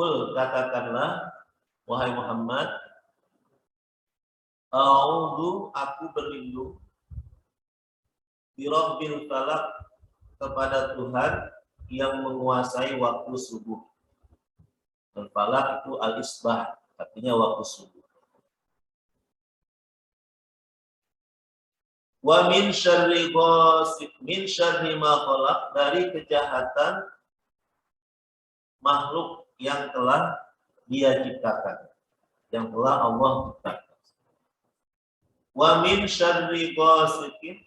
Qul, katakanlah wahai Muhammad, a'udzu, aku berlindung, birabbil falaq, kepada Tuhan yang menguasai waktu subuh. Al-falaq itu al-isbah, artinya waktu subuh. Wa min syarri ghasib, min syarri ma khalaq, dari kejahatan makhluk yang telah Dia ciptakan, yang telah Allah ciptakan. Wa min syarri ghasiqin,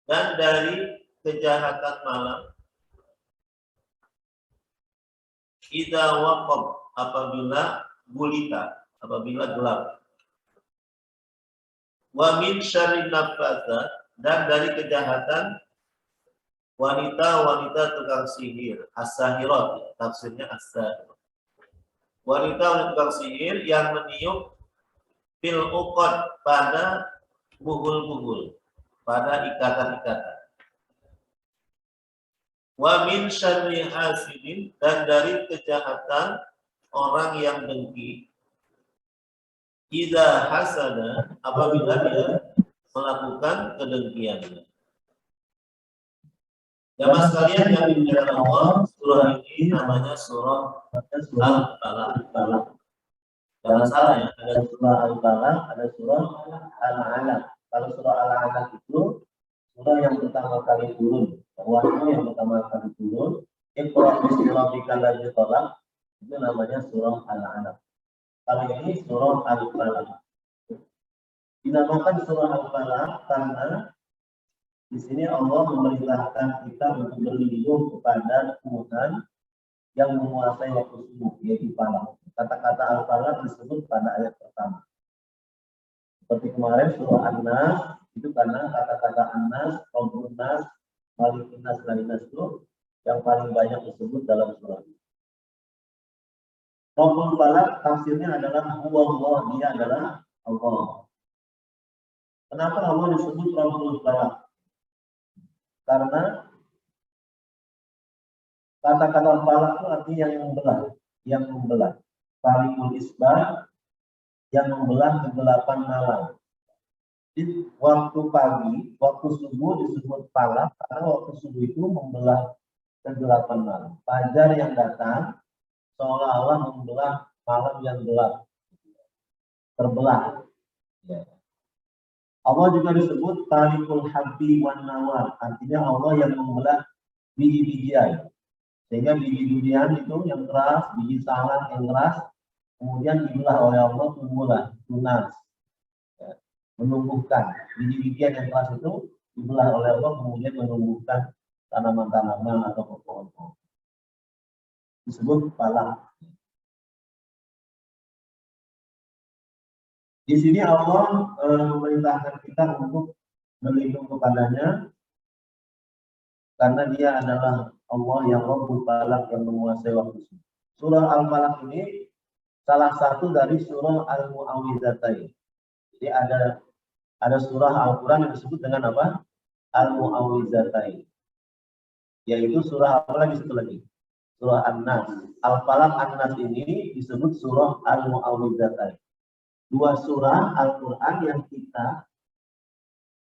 dan dari kejahatan malam, idza waqab, apabila gulita, apabila gelap. Wa min syarri nafatsat, dan dari kejahatan wanita-wanita tukang sihir, as-sahirat, tafsirnya as-sahirat. Wanita tukang sihir yang meniup fil uqad, pada buhul-buhul, pada ikatan-ikatan. Wa min syarri hasidin, dan dari kejahatan orang yang dengki, idza hasada, apabila dia melakukan kedengkiannya. Jamaah sekalian yang dimuliakan Allah, surah ini namanya surah Al-Falaq. Jangan salah ya, ada surah Al-Falaq, ada surah Al-Alaq. Kalau surah Al-Alaq itu surah yang pertama kali turun, wahyu yang pertama kali turun. Iqra bismi rabbikal ladzi khalaq, itu namanya surah Al-Alaq. Kalau ini surah Al-Falaq. Dinamakan surah Al-Falaq karena di sini Allah memerintahkan kita untuk berlindung kepada Tuhan yang menguasai waktu subuh, yaitu falaq. Kata-kata Al-Falaq disebut pada ayat pertama. Seperti kemarin surah An-Nas, itu karena kata-kata An-Nas, Rabbun Nas, Malikin Nas, Lalinas itu yang paling banyak disebut dalam surah ini. Rabbul Falaq tafsirnya adalah huwa Allah, dia adalah Allah. Kenapa Allah disebut Rabbul Falaq? Karena kata-kata falaq itu artinya yang membelah. Falikul isbah, yang membelah kegelapan malam. Di waktu pagi, waktu subuh disebut falaq karena waktu subuh itu membelah kegelapan malam. Fajar yang datang seolah-olah membelah malam yang gelap, terbelah. Ya. Allah juga disebut Talikul Habbi wan Nawar, artinya Allah yang membelah biji-bijian. Sehingga biji durian itu yang keras, biji salak yang keras, kemudian dibelah oleh Allah, tumbuhlah, tunas, ya, menumbuhkan. Biji-bijian yang keras itu dibelah oleh Allah, kemudian menumbuhkan tanaman-tanaman atau pohon-pohon. Disebut falaq. Di sini Allah memerintahkan kita untuk berlindung kepadanya karena Dia adalah Allah yang Rabbul Falaq, yang menguasai waktu subuh. Surah Al-Falaq ini salah satu dari surah Al-Mu'awwidzatain. Jadi ada surah Al-Quran yang disebut dengan apa? Al-Mu'awwidzatain. Yaitu surah apa lagi satu lagi? Surah An-Nas. Al-Falaq An-Nas ini disebut surah Al-Mu'awwidzatain. Dua surah Al-Quran yang kita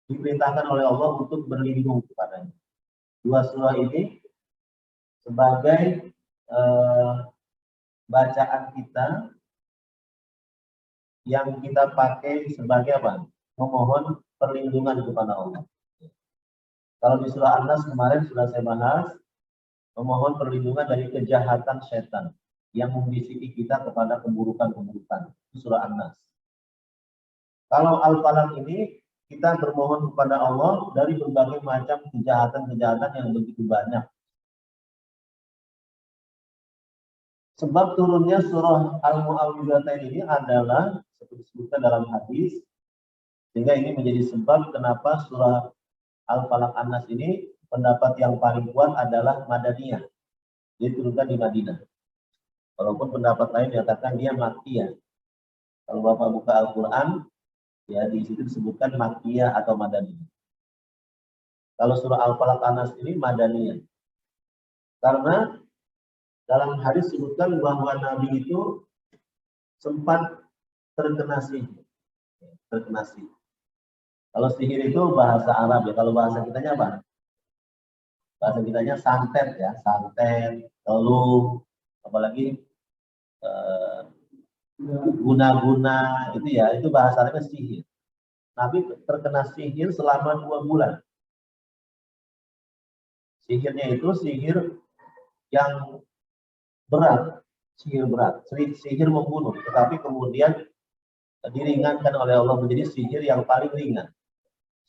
diperintahkan oleh Allah untuk berlindung kepadanya. Dua surah ini sebagai bacaan kita yang kita pakai sebagai apa? Memohon perlindungan kepada Allah. Kalau di surah An-Nas kemarin sudah saya bahas, memohon perlindungan dari kejahatan setan yang membisiki kita kepada keburukan-keburukan. Surah An-Nas. Kalau Al-Falaq ini kita bermohon kepada Allah dari berbagai macam kejahatan-kejahatan yang begitu banyak. Sebab turunnya surah Al-Mu'awwidzatain ini adalah seperti disebutkan dalam hadis, sehingga ini menjadi sebab kenapa surah Al-Falaq An-Nas ini pendapat yang paling kuat adalah Madaniyah. Diturunkan di Madinah. Walaupun pendapat lain menyatakan dia Makkiyah. Kalau Bapak buka Al-Quran, ya di situ disebutkan Makkiyah atau Madaniyah. Kalau surah Al-Falaq An-Nas ini Madaniyah. Karena Dalam hadis disebutkan bahwa Nabi itu sempat terkena sihir. Terkena sihir. Kalau sihir itu bahasa Arab ya, kalau bahasa kitanya apa? Bahasa kitanya santet ya, santet, teluh, apalagi guna-guna itu ya, itu bahasa Arabnya sihir. Nabi terkena sihir selama 2 bulan. Sihirnya itu sihir yang berat, sihir berat, sihir membunuh, tetapi kemudian diringankan oleh Allah menjadi sihir yang paling ringan.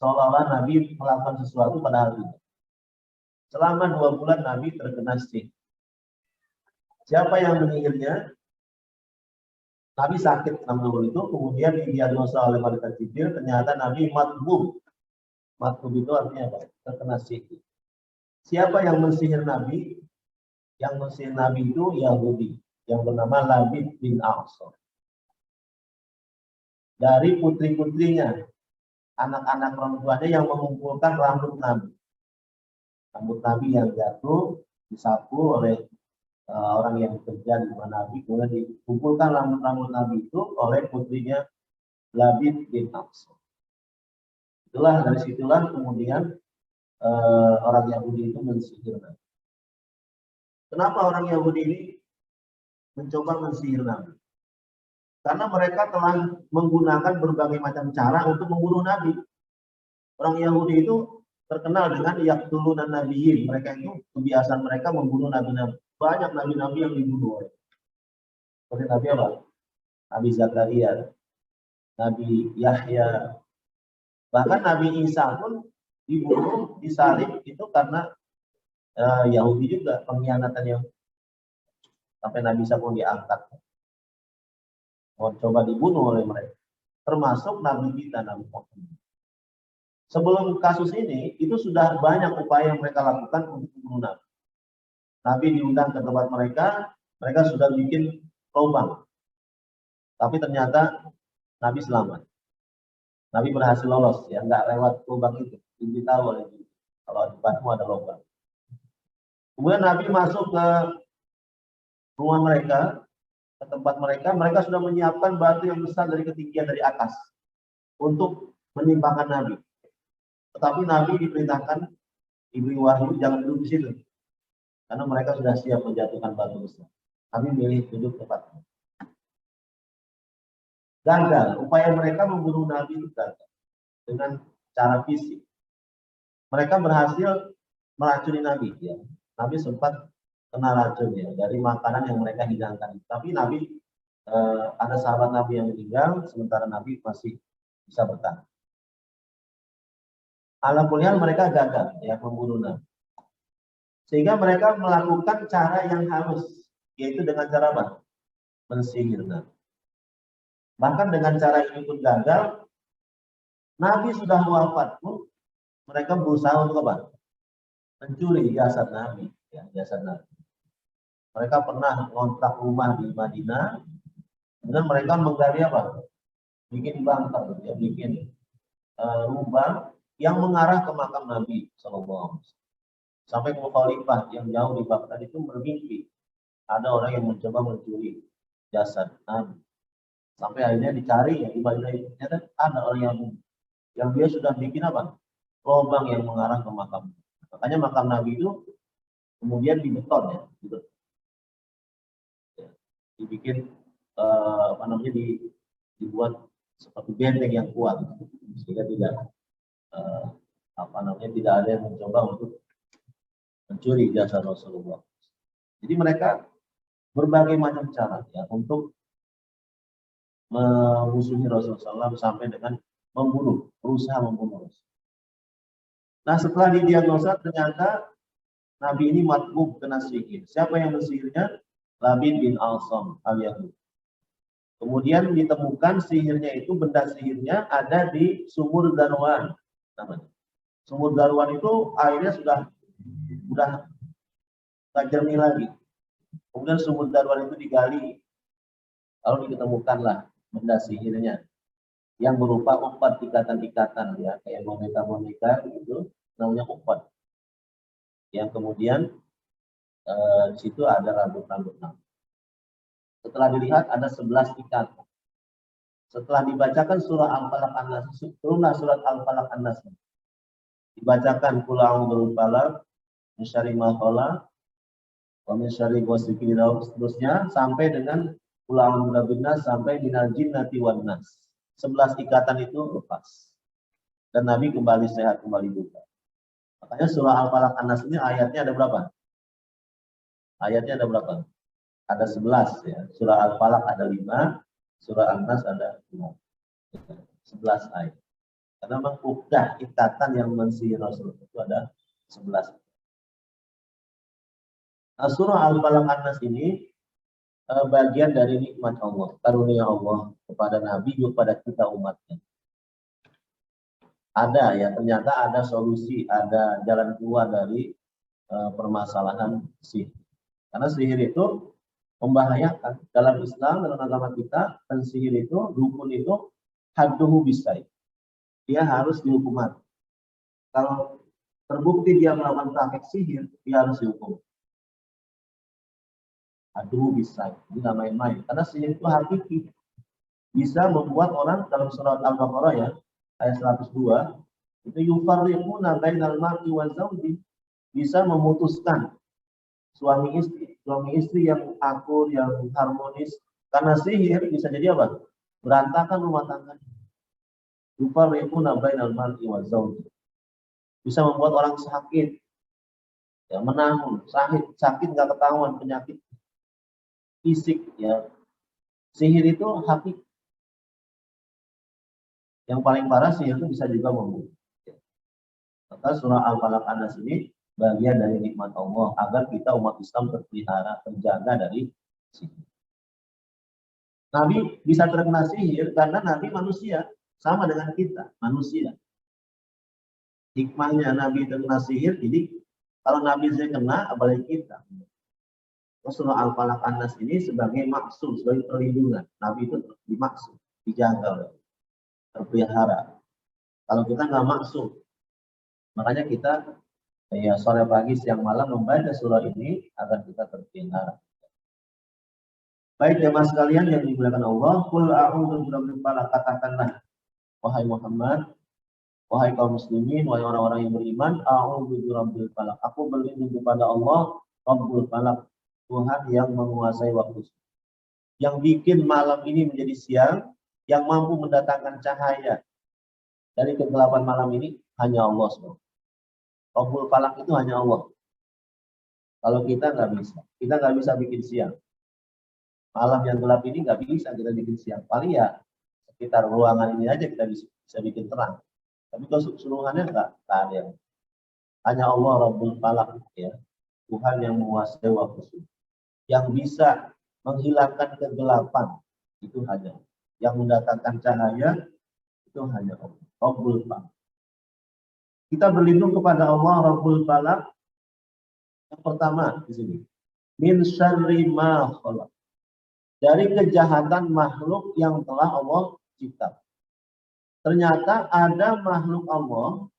Seolah-olah Nabi melakukan sesuatu pada hari itu. Selama 2 bulan Nabi terkena sihir. Siapa yang menyihirnya? Nabi sakit selama 2 bulan itu, kemudian didiagnosa oleh malaikat Jibril, ternyata Nabi matbub. Matbub itu artinya apa? Terkena sihir. Siapa yang mensihir Nabi? Yang mensihir Nabi itu Yahudi, yang bernama Labid bin A'sam. Dari putri-putrinya, anak-anak perempuannya yang mengumpulkan rambut Nabi. Rambut Nabi yang jatuh, disapu oleh orang yang bekerja di rumah Nabi, kemudian dikumpulkan rambut-rambut Nabi itu oleh putrinya Labid bin A'sam. Itulah, dari situlah kemudian orang Yahudi itu mensihir Nabi. Kenapa orang Yahudi ini mencoba mensihir Nabi? Karena mereka telah menggunakan berbagai macam cara untuk membunuh Nabi. Orang Yahudi itu terkenal dengan yaqtuluna nabiyyin. Mereka itu kebiasaan mereka membunuh nabi-nabi. Banyak nabi-nabi yang dibunuh. Seperti Nabi apa? Nabi Zakaria, Nabi Yahya. Bahkan Nabi Isa pun dibunuh, disalib itu karena Yahudi juga, pengkhianatan yang sampai Nabi Isa pun diangkat. Mau coba dibunuh oleh mereka. Termasuk Nabi kita, Nabi Muhammad. Sebelum kasus ini, itu sudah banyak upaya yang mereka lakukan untuk membunuh Nabi. Nabi diundang ke tempat mereka sudah bikin lubang. Tapi ternyata Nabi selamat. Nabi berhasil lolos, ya nggak lewat lubang itu. Diberitahu oleh dia, kalau di depanmu ada lubang. Kemudian Nabi masuk ke rumah mereka, ke tempat mereka sudah menyiapkan batu yang besar dari ketinggian dari atas untuk menimpakan Nabi. Tetapi Nabi diperintahkan, diberi wahyu, jangan duduk di situ. Karena mereka sudah siap menjatuhkan batu besar. Nabi milih duduk tepatnya. Gagal. Upaya mereka membunuh Nabi itu gagal. Dengan cara fisik. Mereka berhasil meracuni Nabi. Ya. Nabi sempat kena racun ya, dari makanan yang mereka hidangkan. Tapi Nabi, ada sahabat Nabi yang meninggal, sementara Nabi masih bisa bertahan. Ala kuliah mereka gagal ya membunuh Nabi. Sehingga mereka melakukan cara yang halus, yaitu dengan cara apa? Mensihir Nabi. Bahkan dengan cara ini pun gagal, Nabi sudah wafat pun mereka berusaha untuk apa? Mencuri jasad Nabi, ya, jasad Nabi. Mereka pernah ngontrak rumah di Madinah, kemudian mereka menggali apa? Bikin bangker, ya, bikin lubang yang mengarah ke makam Nabi SAW. Sampai ke khalifah yang jauh di Baghdad itu bermimpi ada orang yang mencoba mencuri jasad Nabi. Sampai akhirnya dicari ya di Madinah itu, ternyata ada orang yang dia sudah bikin apa? Lubang yang mengarah ke makam. Makanya makam Nabi itu kemudian dibeton ya, dibikin apa namanya, dibuat seperti benteng yang kuat sehingga tidak apa namanya, tidak ada yang mencoba untuk mencuri jasad Rasulullah. Jadi mereka berbagai macam cara ya untuk memusuhi Rasulullah SAW sampai dengan membunuh, berusaha membunuh. Nah, setelah didiagnosa ternyata Nabi ini matbub kena sihir. Siapa yang mensihirnya? Labid bin A'sam al-Yahudi. Kemudian ditemukan sihirnya itu, benda sihirnya ada di sumur Darwan namanya. Sumur Darwan itu airnya sudah tak jernih lagi. Kemudian sumur Darwan itu digali, lalu ditemukanlah benda sihirnya yang berupa 4 ikatan-ikatan ya, kayak boneka-boneka gitu, namanya 4. Yang kemudian Di situ ada rambut-rambut Nabi. Setelah dilihat ada 11 ikatan. Setelah dibacakan surah Al-Falaq An-Nas, turunlah surat Al-Falaq An-Nas. Dibacakan Qul a'udzu birabbil min syarri ma khalaq wa min syarri ghasiqin idza waqab, seterusnya sampai dengan Qul a'udzu birabbin nas sampai minal jinnati wan nas. 11 ikatan itu lepas. Dan Nabi kembali sehat, kembali juga. Makanya surah Al-Falaq An-Nas ini ayatnya ada berapa? Ayatnya ada berapa? Ada 11 ya. Surah Al-Falaq ada 5, surah An-Nas ada 6. 11 ayat. Karena memang udah ikatan yang mensihir Rasul itu ada 11. Nah, surah Al-Falaq An-Nas ini bagian dari nikmat Allah, karunia Allah kepada Nabi, kepada kita umatnya. Ada ya, ternyata ada solusi, ada jalan keluar dari permasalahan sihir. Karena sihir itu membahayakan. Dalam Islam, dalam agama kita, dan sihir itu, dukun itu, hadduhu bisayf. Dia harus dihukum mati. Kalau terbukti dia melakukan praktek sihir, dia harus dihukum. Hadduhu bisayf. Ini nggak main-main. Karena sihir itu hakiki. Bisa membuat orang, dalam surat Al-Baqarah ya, ayat 102, itu yufarriquna bainal mar'i wa zawji, bisa memutuskan suami istri yang akur, yang harmonis. Karena sihir bisa jadi apa? Berantakan rumah tangganya. Yufarriquna bainal mar'i wa zawji, bisa membuat orang sakit, ya, menahun, sakit nggak ketahuan, penyakit fisik ya. Sihir itu hakiki. Yang paling parah sihir itu bisa juga membunuh. Maka surah Al-Falaq An-Nas ini bagian dari nikmat Allah agar kita umat Islam terpelihara, terjaga dari sihir. Nabi bisa terkena sihir karena Nabi manusia, sama dengan kita, manusia. Hikmahnya Nabi terkena sihir, jadi kalau Nabi saya kena, apalagi kita. Surah Al-Falaq An-Nas ini sebagai maksum, sebagai perlindungan. Nabi itu dimaksud, dijaga, terpelihara. Kalau kita nggak maksum, makanya kita ya sore pagi siang malam membaca surah ini agar kita terpelihara. Baik jemaah sekalian yang dimuliakan Allah, qul a'udzu birabbil falaq, katakanlah wahai Muhammad, wahai kaum muslimin, wahai orang-orang yang beriman, a'udzu birabbil falaq, aku berlindung kepada Allah, Rabbul falaq, Tuhan yang menguasai waktu, yang bikin malam ini menjadi siang, yang mampu mendatangkan cahaya dari kegelapan malam ini hanya Allah SWT. Rabbul falaq itu hanya Allah. Kalau kita nggak bisa bikin siang. Malam yang gelap ini nggak bisa kita bikin siang. Paling ya sekitar ruangan ini aja kita bisa bikin terang. Tapi kalau keseluruhannya nggak ada. Hanya Allah Rabbul falaq ya, Tuhan yang menguasai waktu, yang bisa menghilangkan kegelapan itu hanya, yang mendatangkan cahaya itu hanya Allah Rabbul falaq. Kita berlindung kepada Allah Rabbul falaq. Yang pertama di sini, min syarri ma khalaq, dari kejahatan makhluk yang telah Allah cipta. Ternyata ada makhluk Allah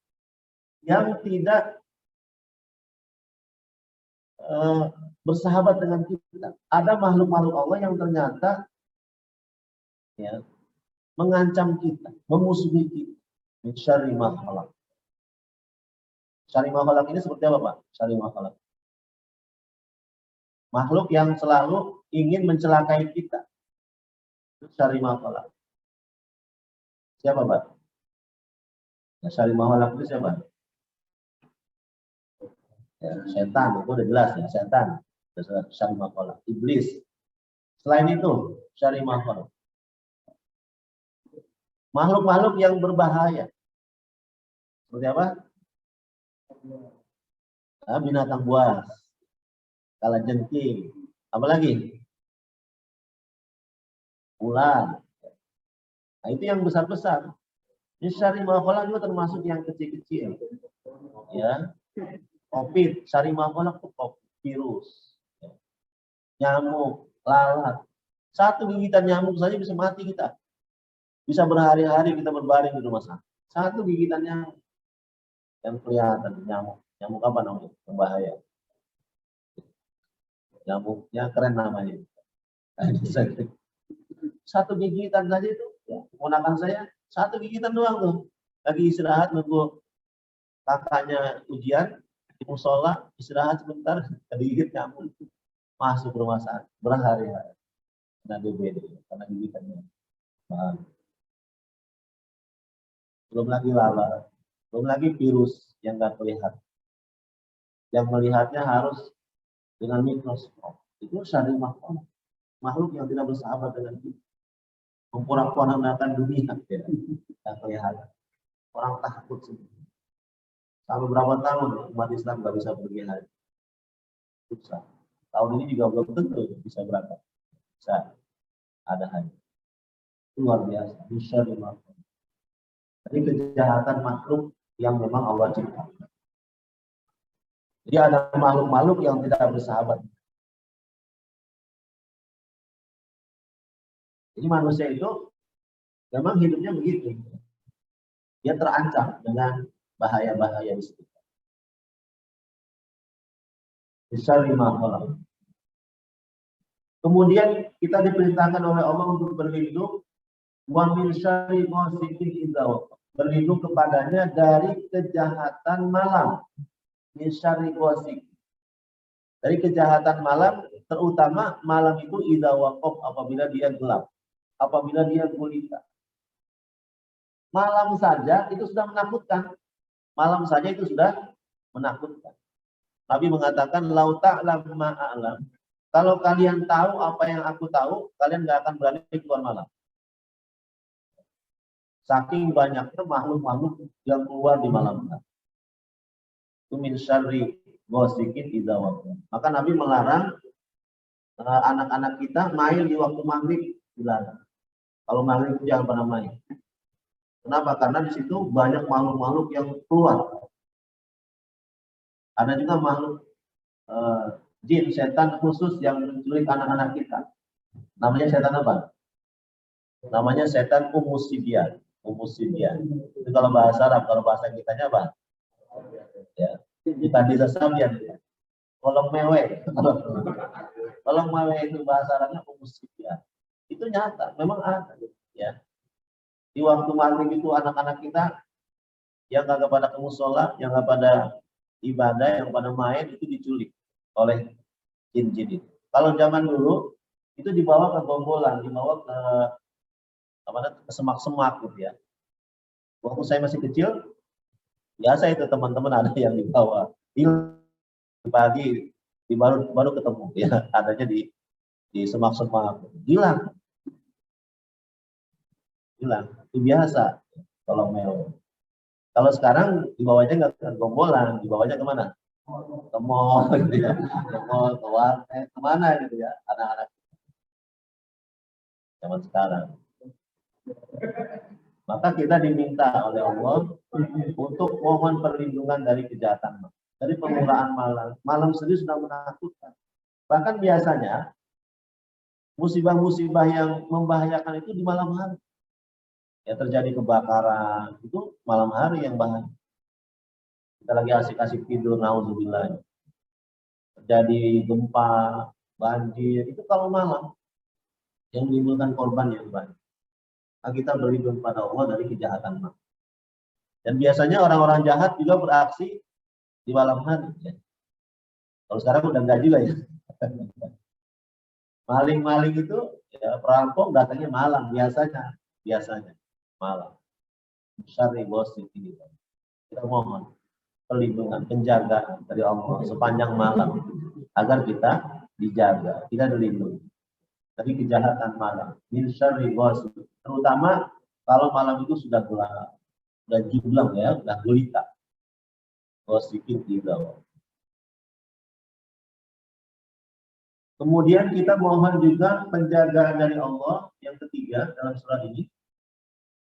yang tidak bersahabat dengan kita. Ada makhluk-makhluk Allah yang ternyata ya, mengancam kita, memusuhi kita. Min syarri ma khalaq. Syarri ma khalaq ini seperti apa, Pak? Syarri ma khalaq. Makhluk yang selalu ingin mencelakai kita. Itu syarri ma khalaq. Siapa, Pak? Ya, syarri ma khalaq itu siapa? Ya, setan, itu udah jelas ya, setan. Syarri ma khalaq. Iblis. Selain itu, syarri ma khalaq. Makhluk-makhluk yang berbahaya. Seperti apa? Nah, binatang buas, kalajengking, apa lagi? Ular. Nah, itu yang besar-besar. Ini syarri ma khalaq juga termasuk yang kecil-kecil. Ya. Covid, syarri ma khalaq itu virus. Nyamuk, lalat. Satu gigitan nyamuk saja bisa mati kita. Bisa berhari-hari kita berbaring di rumah sakit. Satu gigitan nyamuk. Yang kelihatan nyamuk. Nyamuk apa namanya? Berbahaya. Nyamuknya keren namanya. Satu gigitan saja itu, ya, ponakan saya satu gigitan doang tuh. Lagi istirahat nunggu kakaknya ujian di musola, istirahat sebentar, digigit nyamuk, masuk rumah sakit berhari-hari. Karena DBD, karena gigitannya. Nah, belum lagi lala, belum lagi virus yang nggak terlihat. Yang melihatnya harus dengan mikroskop. Itu syar'i makhluk yang tidak bersahabat dengan kita. Memporak-porandakan dunia, ya, yang kelihatan. Orang takut sih. Sampai berapa tahun umat Islam nggak bisa pergi haji? Susah. Tahun ini juga belum tentu bisa berangkat. Bisa ada haji. Luar biasa. Bisa dimaafkan. Jadi kejahatan makhluk yang memang Allah ciptakan. Jadi ada makhluk-makhluk yang tidak bersahabat. Jadi manusia itu memang hidupnya begitu. Dia terancam dengan bahaya-bahaya di sekitar. Bisa 5 orang. Kemudian kita diperintahkan oleh Allah untuk berlindung wa min syarri ghasiqin idza waqab. Berlindung kepadanya dari kejahatan malam. Min syarri ghasiq. Dari kejahatan malam, terutama malam itu idza waqab, apabila dia gelap, apabila dia gulita. Malam saja itu sudah menakutkan. Malam saja itu sudah menakutkan. Nabi mengatakan lau ta'lam ma a'lam. Kalau kalian tahu apa yang aku tahu, kalian nggak akan berani keluar malam. Saking banyaknya makhluk-makhluk yang keluar di malam hari. Itu min syarri ghasiqin idza waqab. Maka Nabi melarang anak-anak kita main di waktu maghrib, dilarang. Kalau maghrib jangan pada main. Kenapa? Karena di situ banyak makhluk-makhluk yang keluar. Ada juga makhluk jin, setan khusus yang menculik anak-anak kita. Namanya setan apa? Namanya setan umusidian. Umusidian. Itu kalau bahasa Arab, kalau bahasa kitanya apa? Ya, bukan disesabian. Kolong mewe. Kolong mewe itu bahasa Arabnya umusidian. Itu nyata, memang ada. Ya. Di waktu maghrib itu anak-anak kita yang nggak pada ke musola, yang nggak pada ibadah, yang pada main itu diculik oleh jin-jin itu. Kalau zaman dulu itu dibawa ke gombolan, dibawa ke semak-semak gitu ya. Waktu saya masih kecil, biasa itu teman-teman ada yang dibawa. Di pagi baru ketemu ya, adanya di semak-semak. Hilang. Itu biasa kalau mewah. Kalau sekarang dibawanya nggak ke gombolan, dibawanya kemana? Ke mall gitu ya, ke mall, ke warnet, kemana gitu ya, anak-anak zaman sekarang. Maka kita diminta oleh Allah untuk mohon perlindungan dari kejahatan malam, dari penggunaan malam. Malam sendiri sudah menakutkan. Bahkan biasanya musibah-musibah yang membahayakan itu di malam hari. Ya terjadi kebakaran itu malam hari yang bahaya. Kita lagi asik-asik tidur, nauzubillah. Terjadi gempa, banjir, itu kalau malam yang menimbulkan korban yang banyak. Nah, kita berlindung pada Allah dari kejahatan malam. Dan biasanya orang-orang jahat juga beraksi di malam hari. Ya. Kalau sekarang udah enggak juga ya. Maling-maling itu, ya, perampok datangnya malam biasanya malam. Syarri ghasiq ini. Kita mohon perlindungan, penjagaan dari Allah sepanjang malam agar kita dijaga, kita dilindungi dari kejahatan malam. Min syarri ghasiq. Terutama kalau malam itu sudah gelap, sudah jumblang ya, sudah gulita. Ghasiqin idza waqab. Kemudian kita mohon juga penjagaan dari Allah yang ketiga dalam surat ini.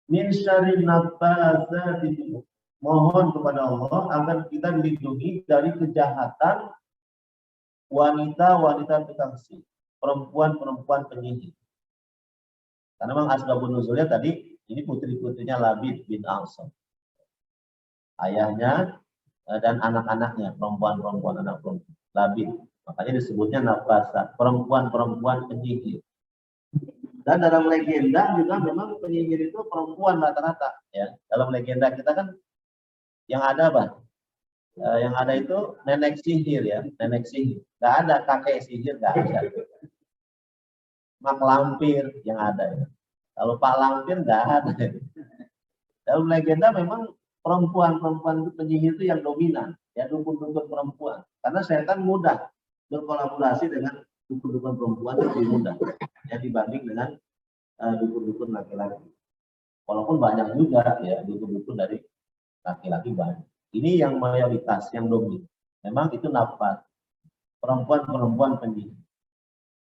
Min syarri naffatsati. Mohon kepada Allah agar kita dilindungi dari kejahatan wanita-wanita tukang sihir, perempuan-perempuan penyihir. Karena memang asbabun nuzulnya tadi ini putri-putrinya Labid bin Alsam. Ayahnya dan anak-anaknya, perempuan-perempuan anak perempuan. Labid Makanya disebutnya nafasa, perempuan-perempuan penyihir. Dan dalam legenda juga memang penyihir itu perempuan rata-rata. Ya, dalam legenda kita kan yang ada apa? Yang ada itu nenek sihir ya, nenek sihir. Nggak ada kakek sihir, nggak ada. Mak lampir yang ada ya. Kalau Pak Lampir nggak ada. Dalam legenda memang perempuan-perempuan penyihir itu yang dominan, ya dukun-dukun perempuan. Karena setan mudah berkolaborasi dengan dukun-dukun perempuan lebih mudah ya dibanding dengan dukun-dukun laki-laki. Walaupun banyak juga ya dukun-dukun dari laki-laki banyak. Ini yang mayoritas, yang dominan. Memang itu nafas perempuan-perempuan penyihir.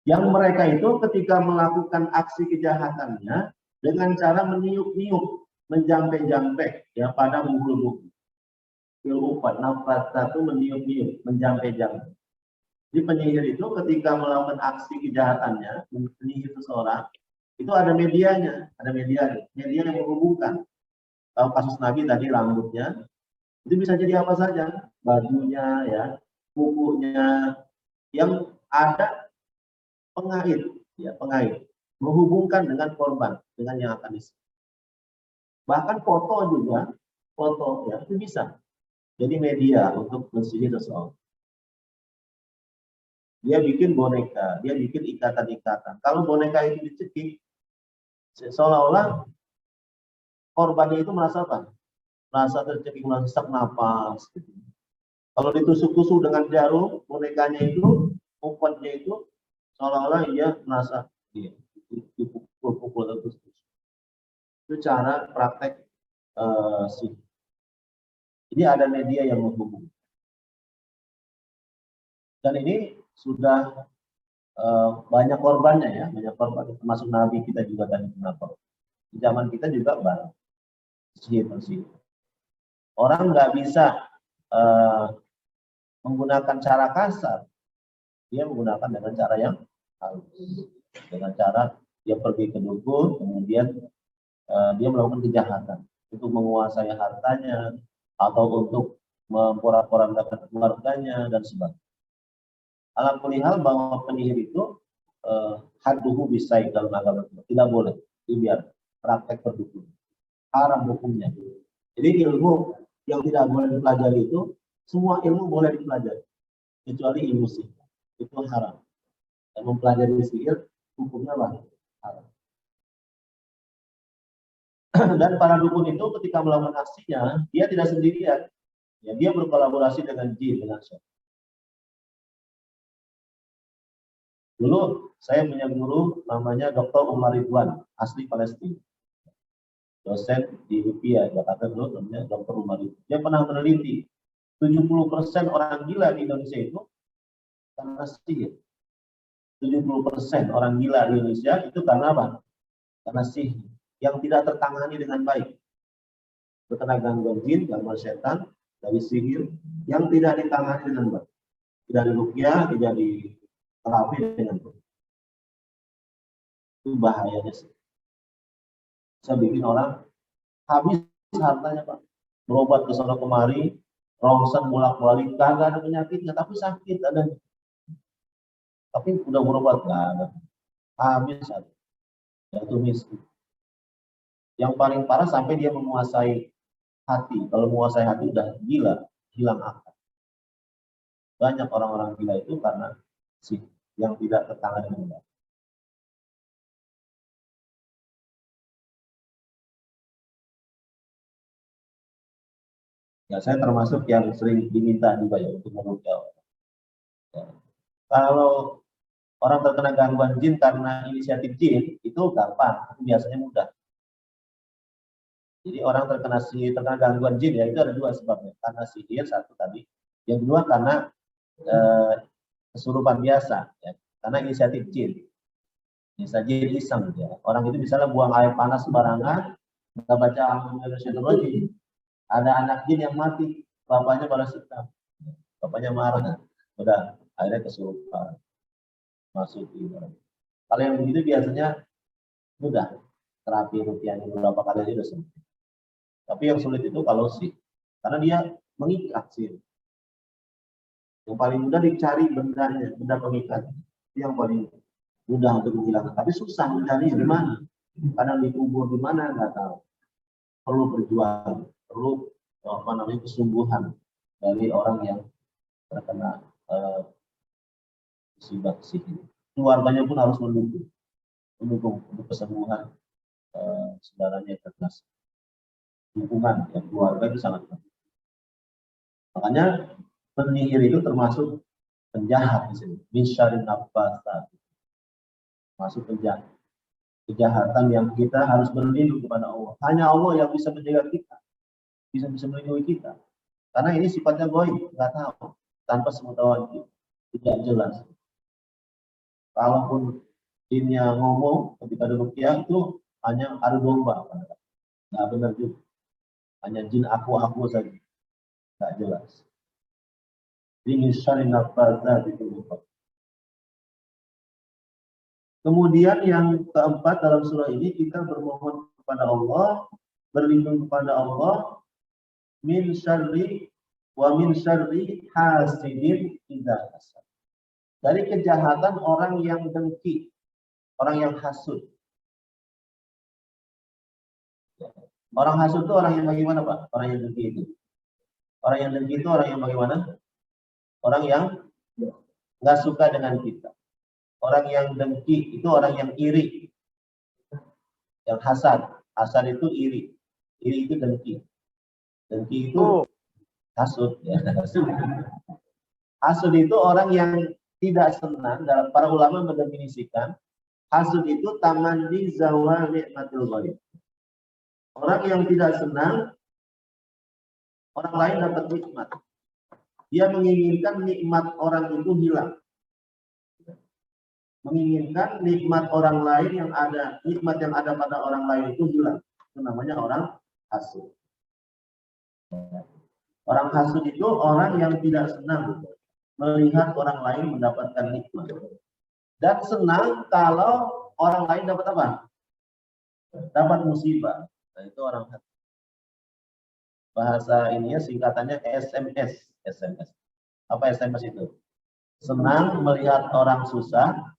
Yang mereka itu ketika melakukan aksi kejahatannya dengan cara meniup-niup, menjampe-jampe ya pada mukul-mukul. Keempat, nafas satu meniup-niup, menjampe-jampe. Jadi penyihir itu ketika melakukan aksi kejahatannya, menyihir seseorang, itu ada medianya, media yang menghubungkan. Kalau kasus Nabi tadi rambutnya, itu bisa jadi apa saja, bajunya, ya, kukunya, yang ada pengait, ya pengait, menghubungkan dengan korban, dengan yang akan disihir. Bahkan foto juga, foto ya itu bisa jadi media untuk mensihir seseorang. Dia bikin boneka, dia bikin ikatan-ikatan. Kalau boneka itu dicekik, seolah-olah korbannya itu merasa apa? Merasa tercekik, merasa sesak napas. Gitu. Kalau ditusuk-tusuk dengan jarum, bonekanya itu, umpannya itu, seolah-olah ia merasa dipukul-pukul terus. Itu cara praktek sihir. Jadi ada media yang menghubungi. Dan ini sudah banyak korbannya ya, banyak korban. Termasuk Nabi kita juga tadi kenapa? Di zaman kita juga banyak sihir. Orang nggak bisa menggunakan cara kasar, dia menggunakan dengan cara yang halus. Dengan cara dia pergi ke dukun, kemudian dia melakukan kejahatan untuk menguasai hartanya atau untuk memporak-porandakan keluarganya dan sebagainya. Alam kulihal bahwa penyihir itu hadduhu bisai dalam agama tidak boleh dibiar praktek perdukun, haram hukumnya. Jadi ilmu yang tidak boleh dipelajari itu semua ilmu boleh dipelajari kecuali ilmu sihir itu haram. Dan mempelajari sihir hukumnya haram. Dan para dukun itu ketika melakukan aksinya dia tidak sendirian, ya dia berkolaborasi dengan jin, dengan setan. Dulu saya punya guru namanya Dr. Umar Ridwan, asli Palestina. Dosen di UPI Jakarta dulu namanya Dr. Umar Ridwan. Dia pernah meneliti 70% orang gila di Indonesia itu karena sihir. 70% orang gila di Indonesia itu karena apa? Karena sihir yang tidak tertangani dengan baik. Terkena gangguan jin, gangguan setan, dari sihir yang tidak ditangani dengan baik. Tidak diruqyah, tidak diterapi dengan baik. Itu bahayanya sih. Bisa bikin orang habis hartanya Pak. Berobat ke sana kemari, rongsen bolak-balik, kagak ada penyakitnya, tapi sakit ada. Tapi udah berobat nggak ada. Habis ada. Jatuh miskin. Yang paling parah sampai dia menguasai hati. Kalau menguasai hati udah gila, hilang akal. Banyak orang-orang gila itu karena sihir yang tidak tertangani dengan baik. Ya, saya termasuk yang sering diminta juga ya untuk meruqyah. Ya. Kalau orang terkena gangguan jin karena inisiatif jin, itu gampang, itu biasanya mudah. Jadi orang terkena gangguan jin ya itu ada dua sebabnya, karena sihir satu tadi, yang kedua karena kesurupan biasa, ya. Karena inisiatif jin. Bisa jin iseng ya. Orang itu misalnya buang air panas sembarangan, nggak baca Alhamdulillah, ada anak jin yang mati, bapaknya balas dendam, bapaknya marah, udah akhirnya kesurupan, masuk di orang. Kalau yang begitu biasanya mudah, terapi rupiahnya beberapa kali aja udah sembuh. Tapi yang sulit itu kalau sih, karena dia mengikat sih. Yang paling mudah dicari bendanya, benda pengikat. Itu yang paling mudah untuk menghilangkan. Tapi susah mencari di mana. Kadang dikubur di mana nggak tahu. Perlu perjuangan, perlu kesungguhan dari orang yang terkena musibah sihir. Keluarganya pun harus mendukung untuk kesembuhan saudaranya terkena dukungan ya, keluarga itu sangat penting. Makanya penyihir itu termasuk penjahat di sini. Min syarrin naffasat. Masuk penjahat. Kejahatan yang kita harus berlindung kepada Allah. Hanya Allah yang bisa menjaga kita, bisa melindungi kita. Karena ini sifatnya goib, nggak tahu, tanpa sepengetahuan kita, tidak jelas. Kalaupun jinnya ngomong ketika ada ruqyah itu hanya adu domba, nggak benar juga. Hanya jin aku saja, nggak jelas. Ini syarrin naffasat itu. Kemudian yang keempat dalam surah ini kita bermohon kepada Allah, berlindung kepada Allah min syarri hasidin idza hasad. Dari kejahatan orang yang dengki, orang yang hasud. Orang hasud itu orang yang bagaimana, Pak? Orang yang dengki itu. Orang yang dengki itu orang yang bagaimana? Orang yang nggak suka dengan kita. Orang yang dengki itu orang yang iri. Yang hasad itu iri. Iri itu dengki. Dengki itu hasud. Ya. Hasud itu orang yang tidak senang. Dalam para ulama mendefinisikan hasud itu tamandi zawal nikmatil ghaib. Orang yang tidak senang orang lain dapat nikmat. Dia menginginkan nikmat orang itu hilang. Menginginkan nikmat orang lain yang ada, nikmat yang ada pada orang lain itu hilang. Itu namanya orang hasud. Orang hasud itu orang yang tidak senang melihat orang lain mendapatkan nikmat. Dan senang kalau orang lain dapat apa? Dapat musibah. Nah, itu orang hasud. Bahasa ininya singkatannya SMS. SMS. Apa SMS itu? Senang melihat orang susah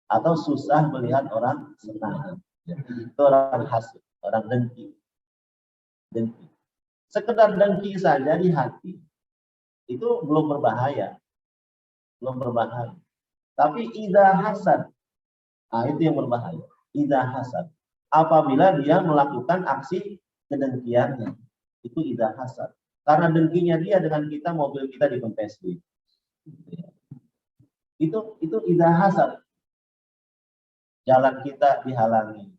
atau susah melihat orang senang. Itu orang hasud, orang dengki. Dengki. Sekedar dengki saja di hati itu belum berbahaya. Belum berbahaya. Tapi idza hasad, nah itu yang berbahaya. Idza hasad. Apabila dia melakukan aksi kedengkiannya, itu idza hasad. Karena dengkinya dia dengan kita, mobil kita dikempes. Itu idza hasad. Jalan kita dihalangi.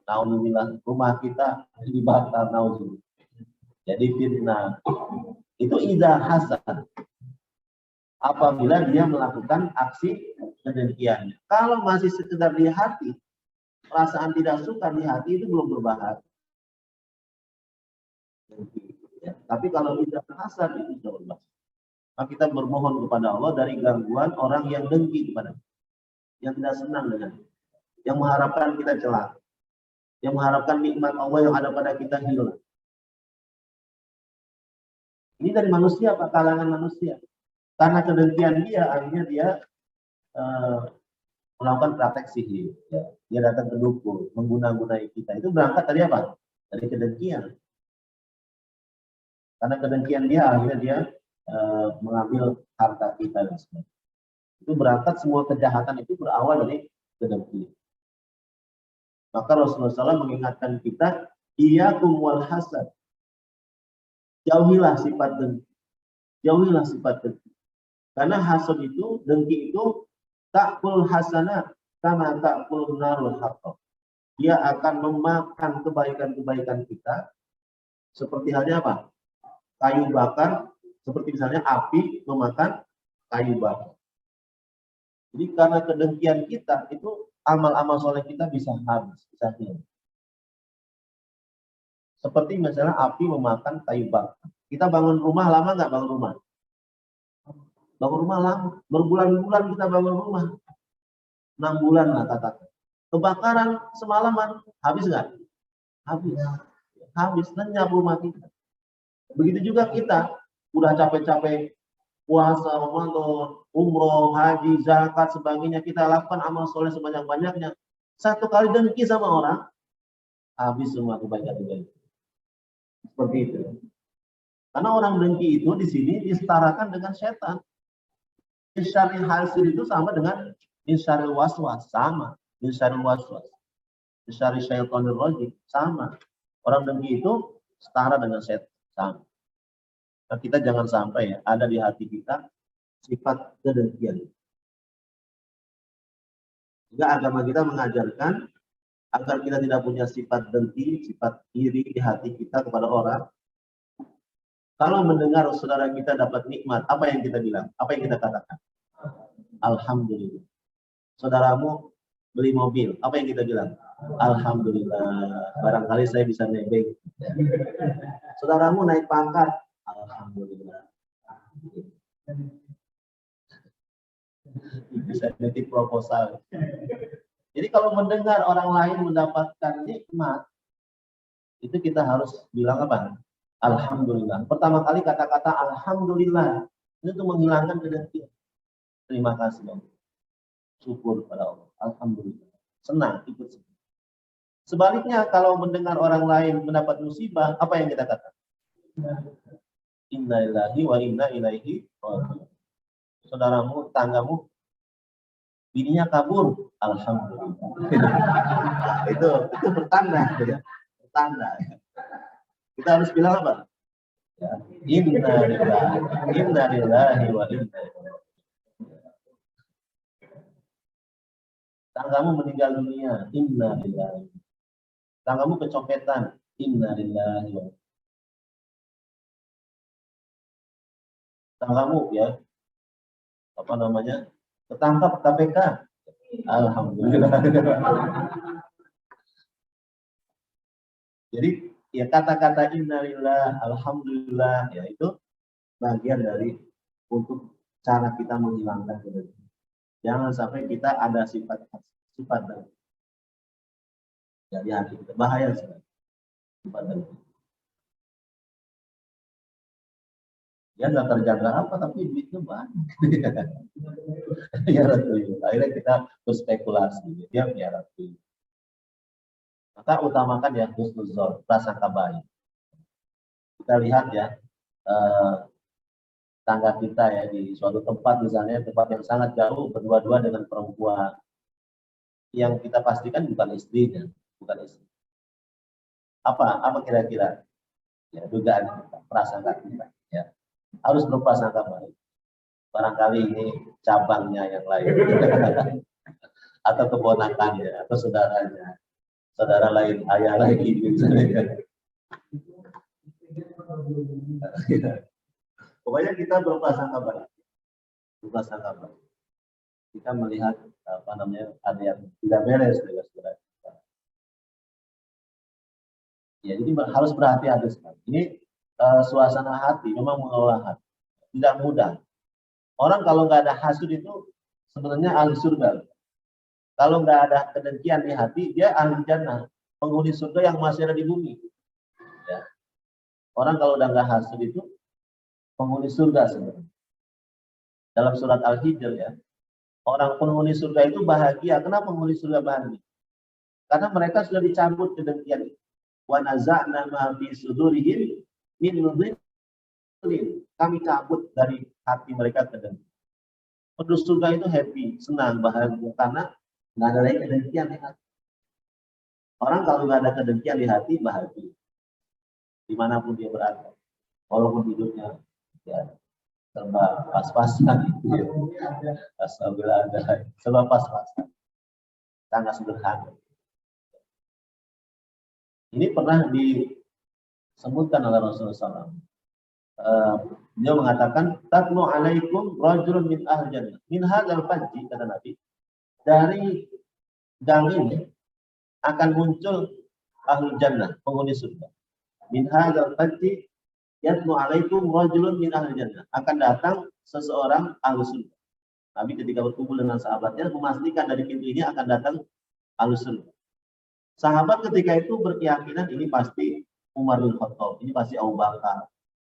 Naudzubillah, rumah kita dibakar, naudzubillah. Jadi fitnah. Itu idza hasad. Apabila dia melakukan aksi kedengkian. Kalau masih sekedar di hati, perasaan tidak suka di hati itu belum berbahaya. Ya. Tapi kalau idza hasad itu sudah berbahaya. Maka kita bermohon kepada Allah dari gangguan orang yang dengki kepada kita, yang tidak senang dengan kita, yang mengharapkan kita celaka, yang mengharapkan nikmat Allah yang ada pada kita hilang. Ini dari manusia, Pak, kalangan manusia. Karena kedengkian dia, akhirnya dia melakukan praktek sihir. Ya. Dia datang ke dukun, mengguna-gunai kita. Itu berangkat dari apa? Dari kedengkian. Karena kedengkian dia, akhirnya dia mengambil harta kita dan sebagainya. Itu berangkat, semua kejahatan itu berawal dari kedengkian. Maka Rasulullah SAW mengingatkan kita, iyyakum wal hasad. Jauhilah sifat dengki. Jauhilah sifat dengki. Karena hasad itu, dengki itu ta'kul hasanat kama ta'kul narul haqqah. Dia akan memakan kebaikan-kebaikan kita seperti halnya apa? Kayu bakar, seperti misalnya api memakan kayu bakar. Jadi karena kedengkian kita itu amal-amal soleh kita bisa habis, bisa hilang. Seperti misalnya api memakan kayu bakar. Kita bangun rumah, lama nggak bangun rumah? Bangun rumah lama, berbulan-bulan kita bangun rumah. 6 bulan lah katakan. Kebakaran semalaman, habis nggak? Habis. Habis, lenyap rumah kita. Begitu juga kita, udah capek-capek puasa, Ramadan, umroh, haji, zakat, sebagainya, kita lakukan amal soleh sebanyak-banyaknya. Satu kali dengki sama orang, habis semua kebaikan-kebaikan. Seperti itu. Karena orang dengki itu di sini disetarakan dengan setan. Insyaril hasil itu sama dengan insyaril waswas, sama. Insyaril waswas, insyaril syaitonir rajim, sama. Orang dengki itu setara dengan setan, sama. Nah, kita jangan sampai ya ada di hati kita sifat kedengkian. Juga agama kita mengajarkan agar kita tidak punya sifat dengki, sifat iri di hati kita kepada orang. Kalau mendengar saudara kita dapat nikmat, apa yang kita bilang? Apa yang kita katakan? Alhamdulillah. Saudaramu beli mobil, apa yang kita bilang? Alhamdulillah. Barangkali saya bisa nebeng. Saudaramu naik pangkat, alhamdulillah. Bisa nitip proposal. Jadi kalau mendengar orang lain mendapatkan nikmat, itu kita harus bilang apa? Alhamdulillah. Pertama kali kata-kata alhamdulillah itu untuk menghilangkan kedengkian. Terima kasih Allah. Syukur pada Allah. Alhamdulillah. Senang, ikut senang. Sebaliknya kalau mendengar orang lain mendapat musibah, apa yang kita katakan? Inna lillahi wa inna ilaihi raji'un. Saudaramu, tanggamu, bininya kabur, alhamdulillah. itu bertanda, ya. Bertanda. Kita harus bilang apa? Ya. Inna lillahi wa inna ilaihi. Tanggamu meninggal dunia, inna lillahi. Tanggamu kecopetan, inna lillahi wa. Tanggamu ya, apa namanya, ketangkap KPK, alhamdulillah. Jadi ya kata-kata innalillah, alhamdulillah, ya itu bagian dari untuk cara kita menghilangkan kedengkian. Jangan sampai kita ada sifat dari hati kita, bahaya sekali sifat dengki. Ya nggak terjaga apa, tapi duitnya banyak. Ya betul. Akhirnya kita berspekulasi, dia biar tuyul. Maka utamakan ya husnuzon, prasangka baik. Kita lihat ya tangga kita ya di suatu tempat, misalnya tempat yang sangat jauh, berdua-dua dengan perempuan yang kita pastikan bukan istrinya, bukan istri. Apa kira-kira ya dugaan kita, prasangka kita ya, harus berprasangka baik. Barangkali ini cabangnya yang lain atau keponakannya atau saudaranya, saudara lain, ayah lagi misalnya. Pokoknya kita berprasangka baik. Berprasangka baik. Kita melihat apa namanya ada yang tidak beres dengan saudara kita. Ya, jadi harus berhati-hati sekali. Ini suasana hati memang mengolah hati. Tidak mudah. Orang kalau nggak ada hasud itu sebenarnya ahli surga. Kalau nggak ada kedengkian di hati, dia ahli jannah, penghuni surga yang masih ada di bumi. Ya. Orang kalau udah nggak hasud itu penghuni surga sebenarnya. Dalam surat Al-Hijr ya, orang penghuni surga itu bahagia. Kenapa penghuni surga bahagia? Karena mereka sudah dicabut kedengkian. Wa naza'na ma fi sudurihim min dhillin. Kami cabut dari hati mereka kedengkian. Penduduk surga itu happy, senang, bahagia karena nggak ada lagi kedengkian di hati. Orang kalau nggak ada kedengkian di hati bahagia, dimanapun dia berada, walaupun hidupnya ya serba pas-pasan, astagfirullah, serba pas-pasan, sangat sederhana. Ini pernah disebutkan oleh Rasulullah SAW. Dia mengatakan, "Tatlu alaikum rajulun min ahli jannah." Min hadzal fajji, kata Nabi, dari gang ini akan muncul ahli jannah, penghuni surga. Min hadzal fajji yatlu alaikum rajulun min ahli jannah. Akan datang seseorang ahli surga. Nabi ketika berkumpul dengan sahabatnya memastikan dari pintu ini akan datang ahli surga. Sahabat ketika itu berkeyakinan ini pasti Umar bin Khattab, ini pasti Abu Bakar,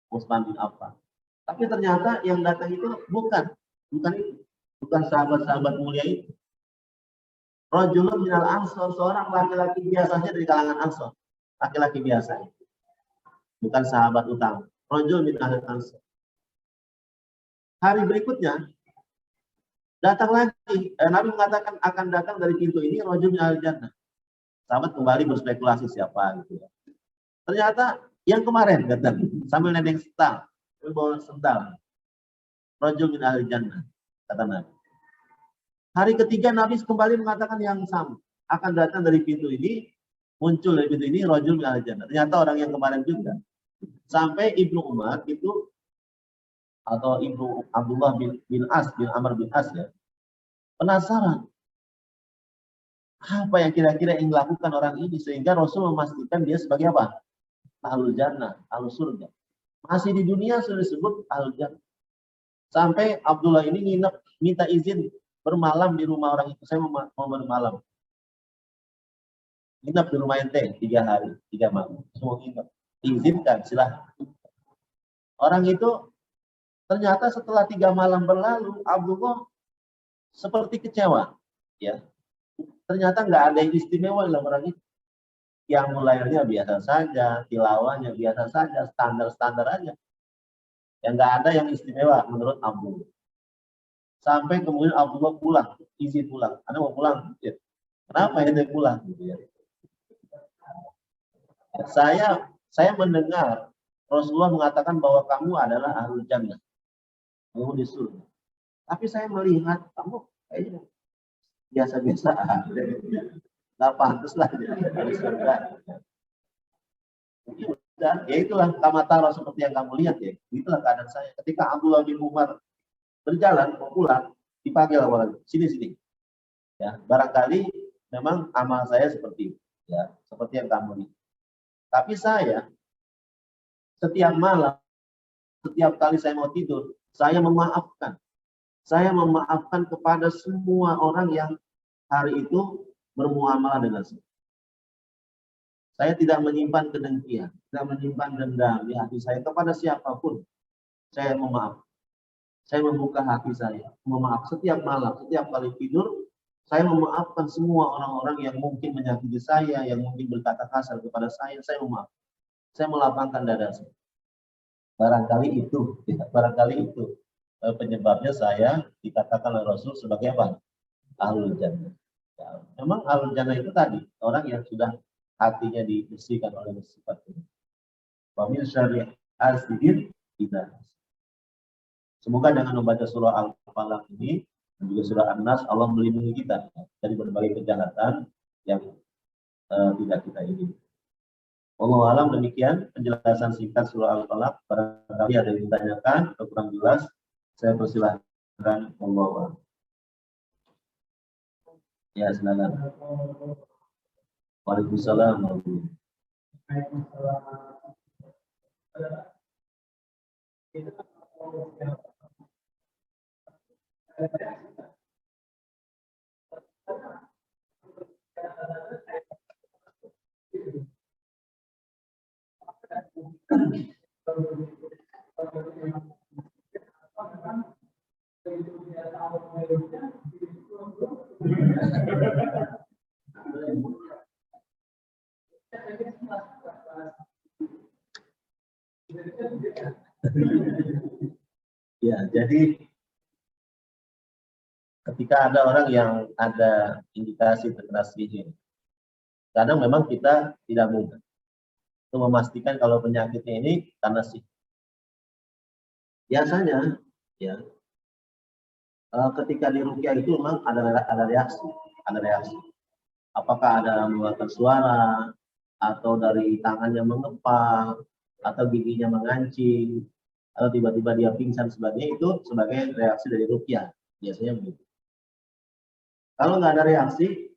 Utsman bin Affan. Tapi ternyata yang datang itu bukan itu. Bukan sahabat-sahabat mulia itu. Rajulun minal ansor, seorang laki-laki biasa saja dari kalangan ansor. Laki-laki biasa. Bukan sahabat utama. Rajul min ahli ansor. Hari berikutnya datang lagi. Nabi mengatakan akan datang dari pintu ini rajul min ahli jannah. Sahabat kembali berspekulasi siapa gitu ya. Ternyata yang kemarin datang sambil nendeng setal, bawa sendal. Rajul min ahli jannah, kata Nabi. Hari ketiga Nabi kembali mengatakan yang sama. Akan datang dari pintu ini, muncul dari pintu ini rajul min ahli jannah. Ternyata orang yang kemarin juga. Sampai Ibnu Umar itu atau Ibnu Abdullah bin As bin Amr bin As ya, penasaran apa yang kira-kira yang dilakukan orang ini sehingga Rasul memastikan dia sebagai apa? Ahlul jannah, ahlul surga. Masih di dunia sudah disebut ahlul jannah. Sampai Abdullah ini nginep, minta izin bermalam di rumah orang itu. Saya mau bermalam. Nginep di rumah ente 3 hari, 3 malam. Semua nginep. Izinkan, silahkan. Orang itu ternyata setelah 3 malam berlalu, Abdullah seperti kecewa. Ya, ternyata nggak ada yang istimewa dalam orang itu. Yang mulainya biasa saja, tilawahnya biasa saja, standar-standar aja. Yang nggak ada yang istimewa menurut Abdullah. Sampai kemudian Abdullah pulang, izin pulang. Anda mau pulang? Ya. Kenapa ente pulang? Gitu ya. Saya mendengar Rasulullah mengatakan bahwa kamu adalah ahlul jannah, kamu di surga. Tapi saya melihat kamu kayaknya biasa-biasa aja. Nggak pantas lah dari surga. Dan ya itulah kamatara seperti yang kamu lihat ya. Itulah keadaan saya. Ketika Abdullah bin Umar berjalan mau pulang, dipanggil awalnya sini. Ya, barangkali memang amal saya seperti itu, ya, seperti yang kamu lihat. Tapi saya setiap malam, setiap kali saya mau tidur, saya memaafkan. Saya memaafkan kepada semua orang yang hari itu bermuamalah dengan saya. Saya tidak menyimpan kedengkian, tidak menyimpan dendam di hati saya kepada siapapun. Saya memaaf. Saya membuka hati saya, memaaf setiap malam, setiap kali tidur. Saya memaafkan semua orang-orang yang mungkin menyakiti saya, yang mungkin berkata kasar kepada saya memaaf. Saya melapangkan dada saya. Barangkali itu penyebabnya saya dikatakan oleh Rasul sebagai apa? Ahlul jannah. Ya, memang ahlul jannah itu tadi orang yang sudah hatinya dibersihkan oleh sifat ini. Wa min syarri hasidin idza. Semoga dengan membaca surah Al-Falaq ini dan juga surah An-Nas, Allah melindungi kita dari berbagai kejahatan yang tidak kita ingin. Wallahu alam, demikian penjelasan singkat surah Al-Falaq. Barangkali ada yang ditanyakan atau kurang jelas, saya persilahkan. Wallahu alam. Ya, silakan. Waalaikumsalam. Ya, jadi ketika ada orang yang ada indikasi terkena sihir, kadang memang kita tidak mudah untuk memastikan kalau penyakitnya ini karena sihir. Biasanya, ya, ketika diruqyah itu memang ada reaksi. Apakah ada mengeluarkan suara, atau dari tangannya mengepal, atau giginya mengancing, atau tiba-tiba dia pingsan sebagainya, itu sebagai reaksi dari ruqyah. Biasanya begitu. Kalau nggak ada reaksi,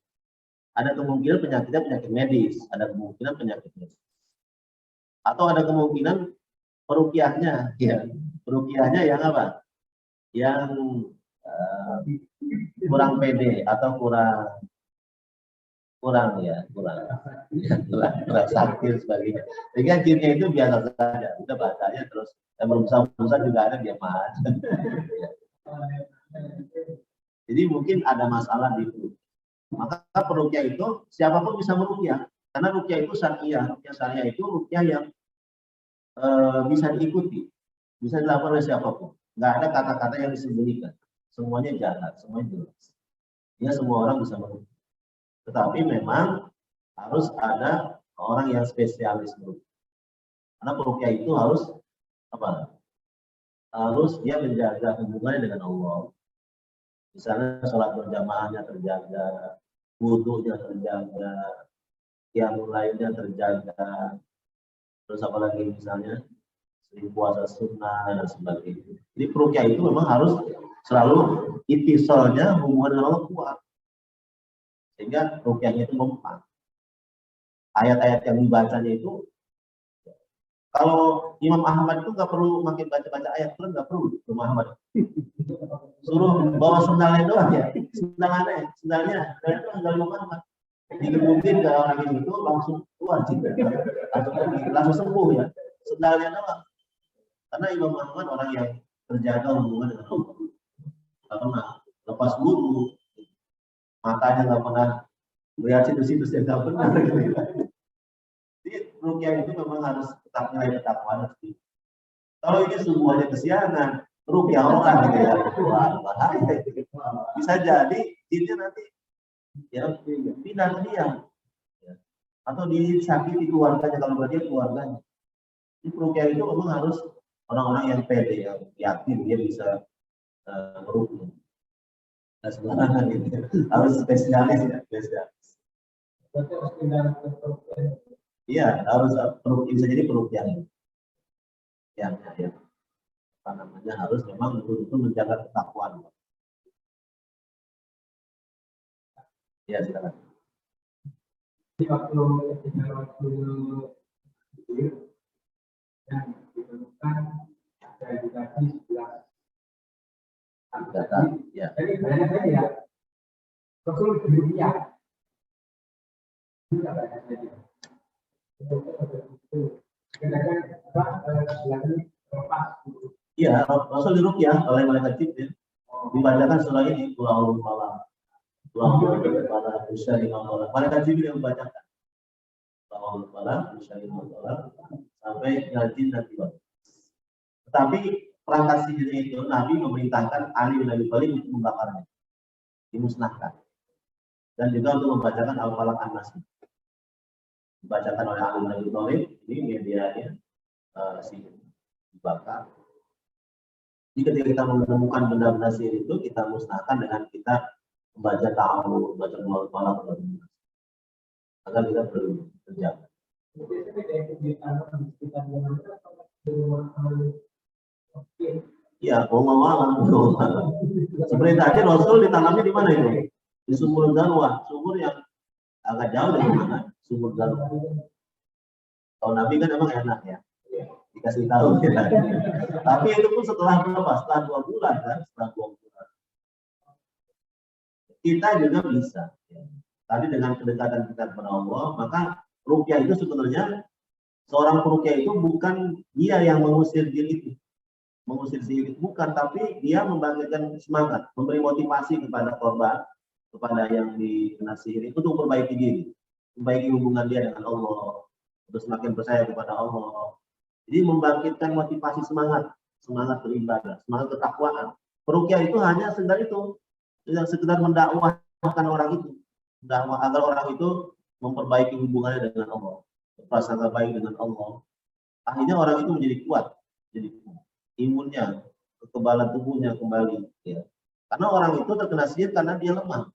ada kemungkinan penyakitnya penyakit medis, ada kemungkinan penyakit medis. Atau ada kemungkinan peruqyahnya, ya, peruqyahnya yang apa? Yang kurang pede atau kurang sakti dan sebagainya. Sehingga jinnya itu biasa saja, udah bacanya terus yang berusaha juga ada dia aja. Jadi mungkin ada masalah di itu. Maka peruqyah itu siapapun bisa meruqyah, karena ruqyah itu syariah. Ruqyah syariah itu ruqyah yang bisa diikuti, bisa dilakukan oleh siapapun. Nggak ada kata-kata yang disembunyikan, semuanya jalan, semuanya jelas. Ya semua orang bisa meruqyah. Tetapi memang harus ada orang yang spesialis meruqyah. Karena peruqyah itu harus apa? Harus dia menjaga hubungannya dengan Allah. Misalnya sholat berjamaahnya terjaga, wudhunya terjaga, yang lainnya terjaga, terus apa lagi misalnya sering puasa sunnah dan sebagainya. Jadi peruqyah itu memang harus selalu ittisalnya hubungan dengan Allah kuat, sehingga ruqyahnya itu mempan. Ayat-ayat yang dibacanya itu, kalau Imam Ahmad itu nggak perlu makin baca-baca ayat, kan nggak perlu Imam Ahmad. Suruh bawa sendalnya doang ya, sendalnya itu sendal Imam Ahmad. Digebukin ke orang itu langsung keluar juga, langsung sembuh ya, sendalnya doang. Karena Imam Ahmad orang yang terjaga hubungan dengan Allah, nggak pernah lepas wudu, matanya nggak pernah melihat situs-situs yang nggak pernah. Jadi ruqyah itu memang harus tetap nilai ketakwaan. Kalau ini semuanya kesiangan, ruqyah orang gitu ya, bahaya. Bisa jadi jinnya nanti ya pindah ke dia, ya. Atau disakiti keluarganya kalau berarti keluarganya. Di ruqyah itu memang harus orang-orang yang pede, yang yakin dia bisa meruqyah. Nah, sembarangan gitu. Harus spesialis ya, spesialis. Iya, harus bisa jadi peruqyah. Ya, apa namanya, harus memang betul-betul menjaga ketakwaan. Ya, silakan. Jadi waktu yang ditemukan ada edukasi 11 data, ya. Jadi banyak saja ya. Rasul dunia. Tidak banyak saja. Kadang-kadang lepas. Iya, Rasul diruqyah oleh malaikat Jibril. Dibacakan surah ini, Qul malam. Pada usia 5 malam. Malaikat Jibril yang membacakan. Qul malam, usia 5 malam sampai jin dan tiba. Tetapi perangkat sihirnya itu Nabi memerintahkan Ali bin Abi Thalib untuk membakarnya, dimusnahkan, dan juga untuk membacakan Al-Falaq An-Nas. Dibacakan oleh Ali bin Abi Thalib, ini medianya sihir dibakar. Jadi ketika kita menemukan benda-benda sihir itu, kita musnahkan dengan kita membaca ta'awudz, membaca Al-Falaq dan An-Nas, agar kita perlu terjaga. Iya, malam. Seperti tadi Rasul ditanamnya di mana itu? Di sumur Darwah, sumur yang agak jauh dari mana? Sumur Darwah. Kalau Nabi kan emang enak ya, dikasih tahu. Ya. Tapi itu pun setelah berapa? Setelah 2 bulan kan? Setelah 2 bulan. Kita juga bisa. Ya. Tadi dengan kedekatan kita kepada Allah, maka ruqyah itu sebenarnya seorang peruqyah itu bukan dia yang mengusir jin itu. Mengusir sihir bukan, tapi dia membangkitkan semangat, memberi motivasi kepada korban, kepada yang dikena sihir itu untuk memperbaiki diri, memperbaiki hubungan dia dengan Allah, untuk semakin percaya kepada Allah. Jadi membangkitkan motivasi semangat beribadah, semangat ketakwaan. Peruqyah itu hanya sekedar itu, sekedar mendakwahkan orang itu, dakwah agar orang itu memperbaiki hubungannya dengan Allah, berprasangka baik dengan Allah. Akhirnya orang itu menjadi kuat, jadi imunnya, kekebalan tubuhnya kembali. Ya. Karena orang itu terkena sihir karena dia lemah.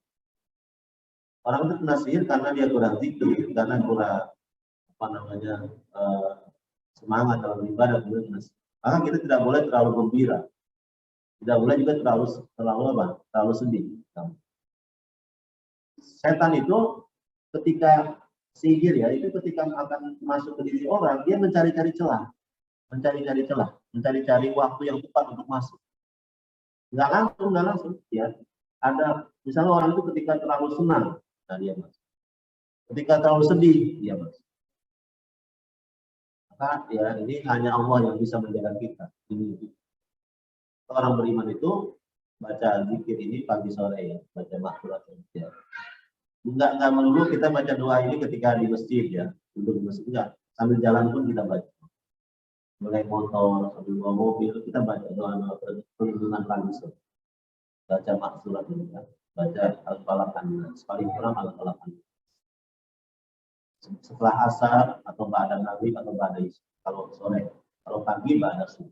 Orang itu terkena sihir karena dia kurang zikir, karena kurang semangat dalam ibadah. Maka kita tidak boleh terlalu gembira, tidak boleh juga terlalu sedih. Setan itu ketika sihir ya, itu ketika akan masuk ke diri orang, dia mencari-cari celah. Mencari-cari waktu yang tepat untuk masuk. Nggak langsung, ya. Ada misalnya orang itu ketika terlalu senang, nah dia masuk. Ketika terlalu sedih, dia bersedih. Maka ya ini hanya Allah yang bisa menjaga kita. Ini orang beriman itu baca zikir ini pagi sore ya, baca maksurat ya. Enggak melulu kita baca doa ini ketika di masjid ya, duduk di masjid enggak. Sambil jalan pun kita baca. Mulai motor, sambil bawa mobil kita baca doa perlindungan pagi sore. Baca maksurat ini ya, baca al-falaq an-nas, paling kurang al-falaq an-nas. Setelah asar atau ba'da maghrib atau ba'da isya. Kalau sore, kalau pagi ba'da subuh.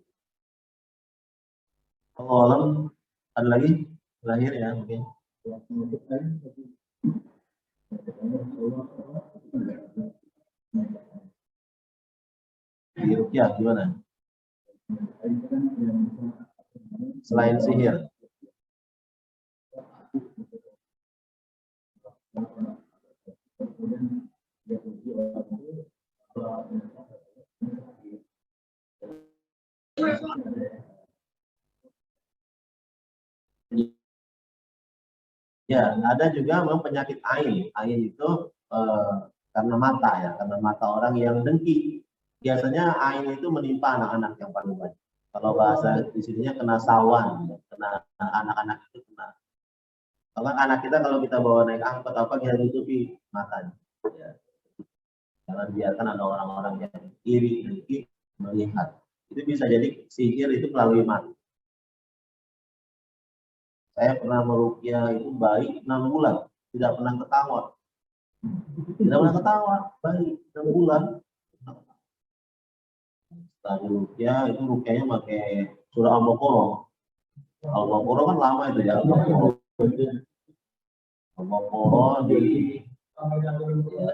Kalau ada lagi terakhir ya mungkin. Di ruqyah gimana? Selain sihir. Ya, ada juga memang penyakit ain. Ain itu karena mata ya, karena mata orang yang dengki. Biasanya ain itu menimpa anak-anak yang paling banyak. Kalau bahasa di sininya kena sawan, ya. Kena anak-anak itu kena. Kalau anak kita kalau kita bawa naik angkot apa kita tutupi matanya. Ya. Jangan biarkan ada orang-orang yang iri dengki melihat. Itu bisa jadi sihir itu melalui mata. Saya pernah meruqyah itu bayi 6 bulan, tidak pernah ketawa. Tidak pernah ketawa, bayi 6 bulan. Setelah meruqyah itu ruqyahnya pakai surah Al-Baqarah. Al-Baqarah kan lama itu ya. Al-Baqarah di ya,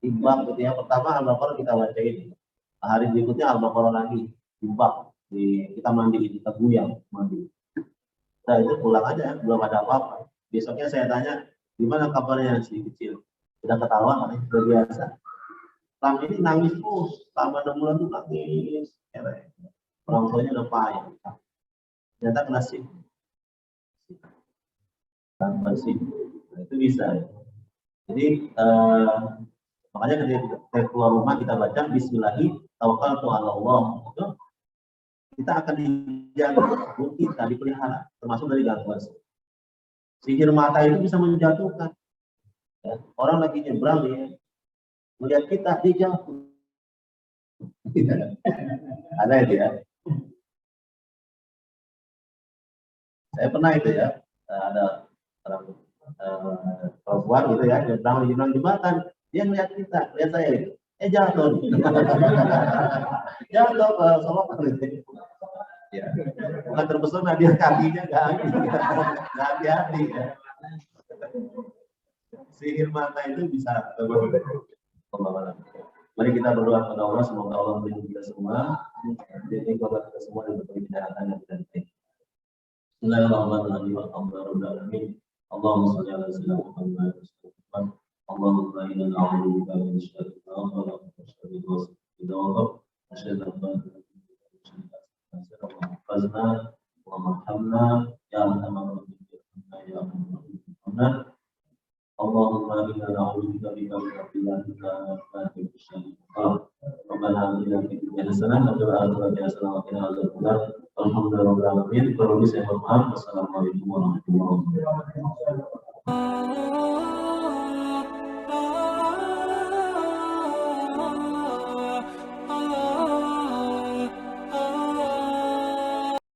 timbang gitu ya. Pertama Al-Baqarah kita bacain. Hari berikutnya Al-Baqarah lagi timbang. Kita mandi, kita guyang mandi. Nah itu pulang aja, belum ada apa-apa. Besoknya saya tanya, gimana kabarnya si kecil? Sudah ketawa kan? Sudah biasa. Selama ini nangis terus, selama 6 bulan tuh nangis. Orang tuanya udah payah. Ternyata kena sih. Tanpa sih. Nah, itu bisa. Ya. Jadi makanya ketika keluar rumah kita baca Bismillahirrahmanirrahim, tawakkaltu 'ala Allah. Kita akan dijaga, kita dipelihara, termasuk dari gangguan. Sihir mata itu bisa menjatuhkan. Ya, orang lagi nyebrang ya, melihat kita dijatuh. Ada itu ya. Saya pernah itu ya, ada orang perempuan gitu ya, nyebrang jembatan, dia melihat kita, lihat saya itu, jatuh. Jatuh ke Solokan gitu. Ya. Bukan terpesona dia kakinya nggak hati-hati ya. Sihir mata itu bisa pembawalan. Mari kita berdoa kepada Allah, semoga Allah melindungi kita semua, jadi kepada kita semua dan berbagi kejahatan yang tidak baik. Bismillahirrahmanirrahim. Allahumma shalli ala sayyidina Muhammad. Allahumma inna na'udzubika min syarri ma khalaq wa syarri ghasiqin idza waqab wa syarri Fazna wa marhamna ya arhamar rahimin ya arhamar. Allahumma inna na'udzubika min al-fitnah wa min syarri Rabbana atina fid dunya hasanah wa fil akhirati hasanah wa qina adzabannar. Alhamdulillahirabbil alamin. Kalau bisa mohon maaf. Wassalamualaikum warahmatullahi wabarakatuh.